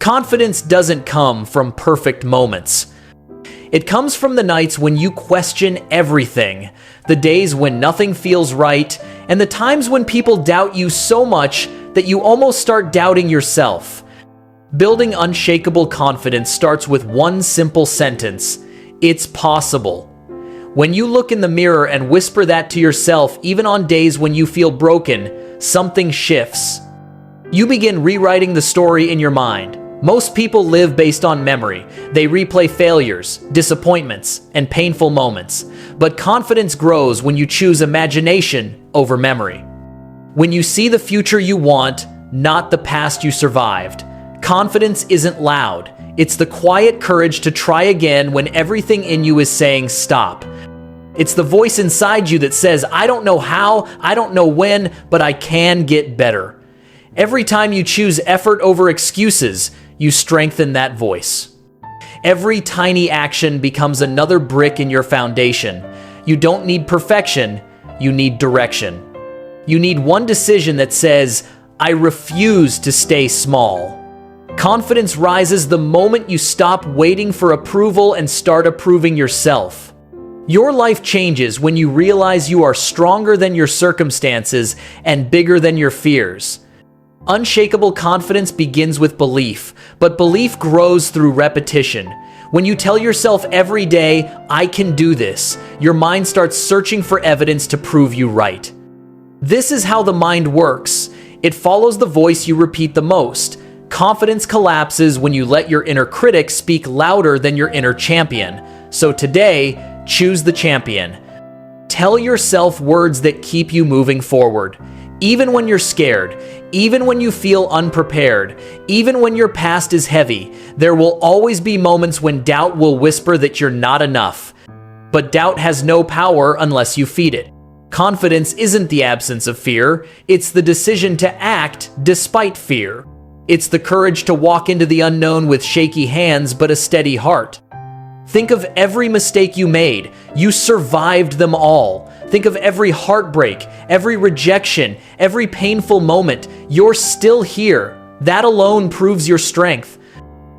Confidence doesn't come from perfect moments. It comes from the nights when you question everything, the days when nothing feels right, and the times when people doubt you so much that you almost start doubting yourself. Building unshakable confidence starts with one simple sentence: it's possible. When you look in the mirror and whisper that to yourself, even on days when you feel broken, something shifts. You begin rewriting the story in your mind. Most people live based on memory. They replay failures, disappointments, and painful moments. But confidence grows when you choose imagination over memory. When you see the future you want, not the past you survived. Confidence isn't loud. It's the quiet courage to try again when everything in you is saying stop. It's the voice inside you that says, I don't know how, I don't know when, but I can get better. Every time you choose effort over excuses, you strengthen that voice. Every tiny action becomes another brick in your foundation. You don't need perfection, you need direction. You need one decision that says, I refuse to stay small. Confidence rises the moment you stop waiting for approval and start approving yourself. Your life changes when you realize you are stronger than your circumstances and bigger than your fears. Unshakable confidence begins with belief, but belief grows through repetition. When you tell yourself every day, I can do this, your mind starts searching for evidence to prove you right. This is how the mind works. It follows the voice you repeat the most. Confidence collapses when you let your inner critic speak louder than your inner champion. So today, choose the champion. Tell yourself words that keep you moving forward. Even when you're scared, even when you feel unprepared, even when your past is heavy, there will always be moments when doubt will whisper that you're not enough. But doubt has no power unless you feed it. Confidence isn't the absence of fear, it's the decision to act despite fear. It's the courage to walk into the unknown with shaky hands but a steady heart. Think of every mistake you made. You survived them all. Think of every heartbreak, every rejection, every painful moment. You're still here. That alone proves your strength.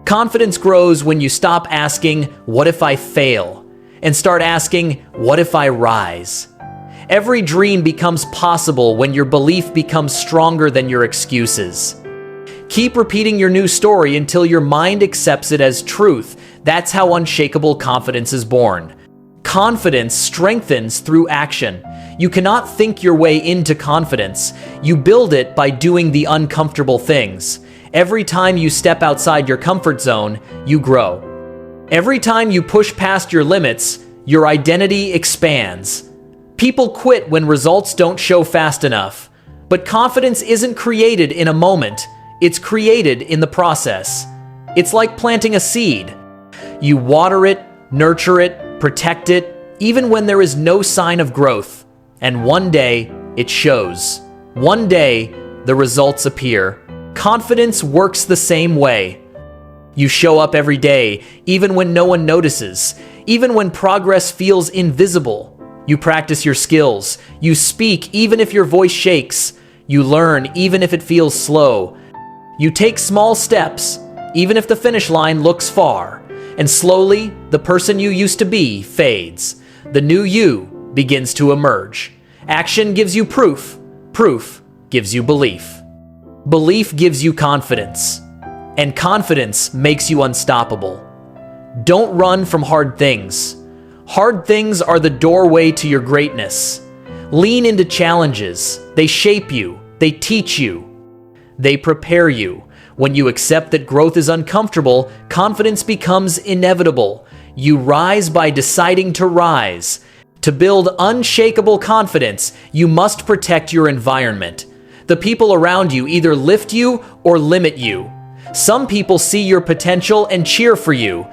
Confidence grows when you stop asking, what if I fail? And start asking, what if I rise? Every dream becomes possible when your belief becomes stronger than your excuses. Keep repeating your new story until your mind accepts it as truth. That's how unshakable confidence is born. Confidence strengthens through action. You cannot think your way into confidence. You build it by doing the uncomfortable things. Every time you step outside your comfort zone, you grow. Every time you push past your limits, your identity expands. People quit when results don't show fast enough. But confidence isn't created in a moment. It's created in the process. It's like planting a seed. You water it, nurture it, protect it, even when there is no sign of growth. And one day, it shows. One day, the results appear. Confidence works the same way. You show up every day, even when no one notices, even when progress feels invisible. You practice your skills. You speak even if your voice shakes. You learn even if it feels slow. You take small steps, even if the finish line looks far. And slowly, the person you used to be fades. The new you begins to emerge. Action gives you proof. Proof gives you belief. Belief gives you confidence. And confidence makes you unstoppable. Don't run from hard things. Hard things are the doorway to your greatness. Lean into challenges. They shape you. They teach you. They prepare you. When you accept that growth is uncomfortable, confidence becomes inevitable. You rise by deciding to rise. To build unshakable confidence, you must protect your environment. The people around you either lift you or limit you. Some people see your potential and cheer for you.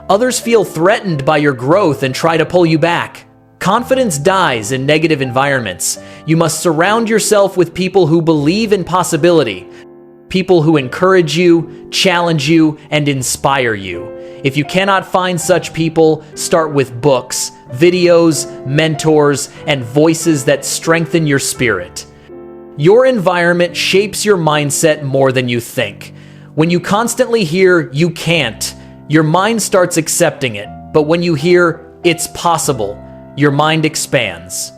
Others feel threatened by your growth and try to pull you back. Confidence dies in negative environments. You must surround yourself with people who believe in possibility. People who encourage you, challenge you, and inspire you. If you cannot find such people, start with books, videos, mentors, and voices that strengthen your spirit. Your environment shapes your mindset more than you think. When you constantly hear, "you can't," your mind starts accepting it. But when you hear, "it's possible," your mind expands.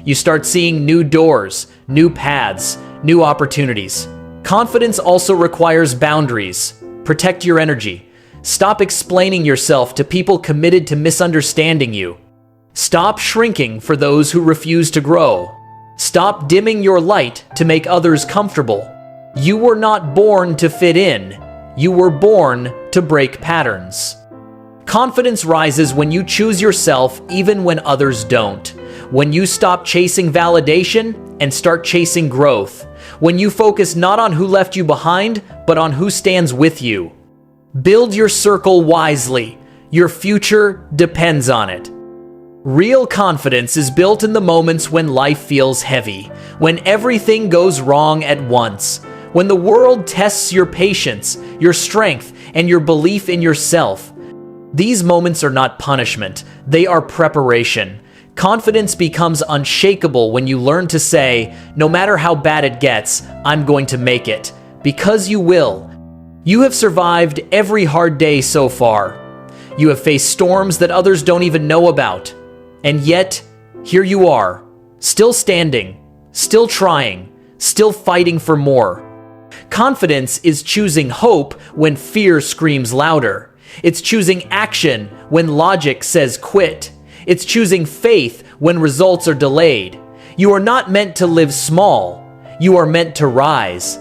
You start seeing new doors, new paths, new opportunities. Confidence also requires boundaries. Protect your energy. Stop explaining yourself to people committed to misunderstanding you. Stop shrinking for those who refuse to grow. Stop dimming your light to make others comfortable. You were not born to fit in. You were born to break patterns. Confidence rises when you choose yourself even when others don't. When you stop chasing validation and start chasing growth. When you focus not on who left you behind, but on who stands with you. Build your circle wisely. Your future depends on it. Real confidence is built in the moments when life feels heavy, when everything goes wrong at once, when the world tests your patience, your strength, and your belief in yourself. These moments are not punishment, they are preparation. Confidence becomes unshakable when you learn to say, "No matter how bad it gets, I'm going to make it." Because you will. You have survived every hard day so far. You have faced storms that others don't even know about. And yet, here you are, still standing, still trying, still fighting for more. Confidence is choosing hope when fear screams louder. It's choosing action when logic says quit. It's choosing faith when results are delayed. You are not meant to live small. You are meant to rise.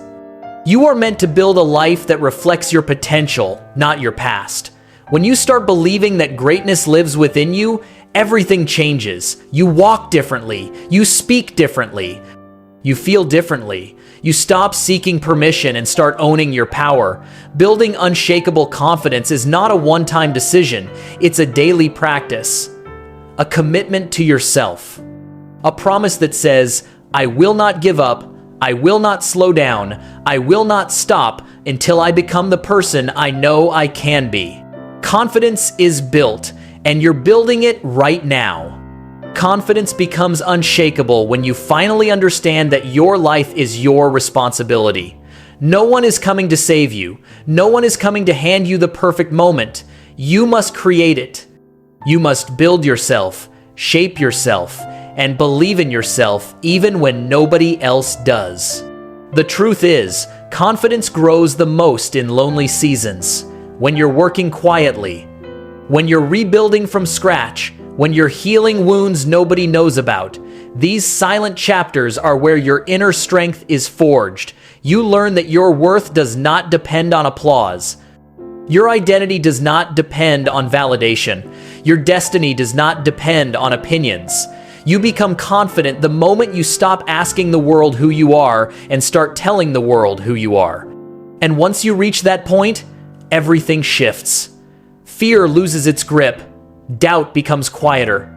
You are meant to build a life that reflects your potential, not your past. When you start believing that greatness lives within you, everything changes. You walk differently. You speak differently. You feel differently. You stop seeking permission and start owning your power. Building unshakable confidence is not a one-time decision. It's a daily practice. A commitment to yourself. A promise that says, "I will not give up. I will not slow down. I will not stop until I become the person I know I can be." Confidence is built, and you're building it right now. Confidence becomes unshakable when you finally understand that your life is your responsibility. No one is coming to save you. No one is coming to hand you the perfect moment. You must create it. You must build yourself, shape yourself, and believe in yourself even when nobody else does. The truth is, confidence grows the most in lonely seasons, when you're working quietly, when you're rebuilding from scratch, when you're healing wounds nobody knows about. These silent chapters are where your inner strength is forged. You learn that your worth does not depend on applause. Your identity does not depend on validation. Your destiny does not depend on opinions. You become confident the moment you stop asking the world who you are and start telling the world who you are. And once you reach that point, everything shifts. Fear loses its grip. Doubt becomes quieter.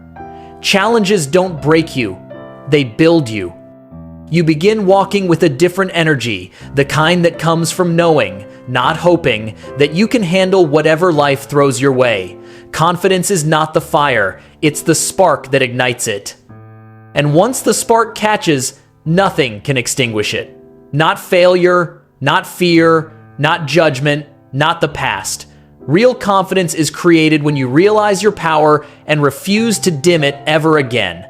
Challenges don't break you, they build you. You begin walking with a different energy, the kind that comes from knowing, not hoping, that you can handle whatever life throws your way. Confidence is not the fire, it's the spark that ignites it. And once the spark catches, nothing can extinguish it. Not failure, not fear, not judgment, not the past. Real confidence is created when you realize your power and refuse to dim it ever again.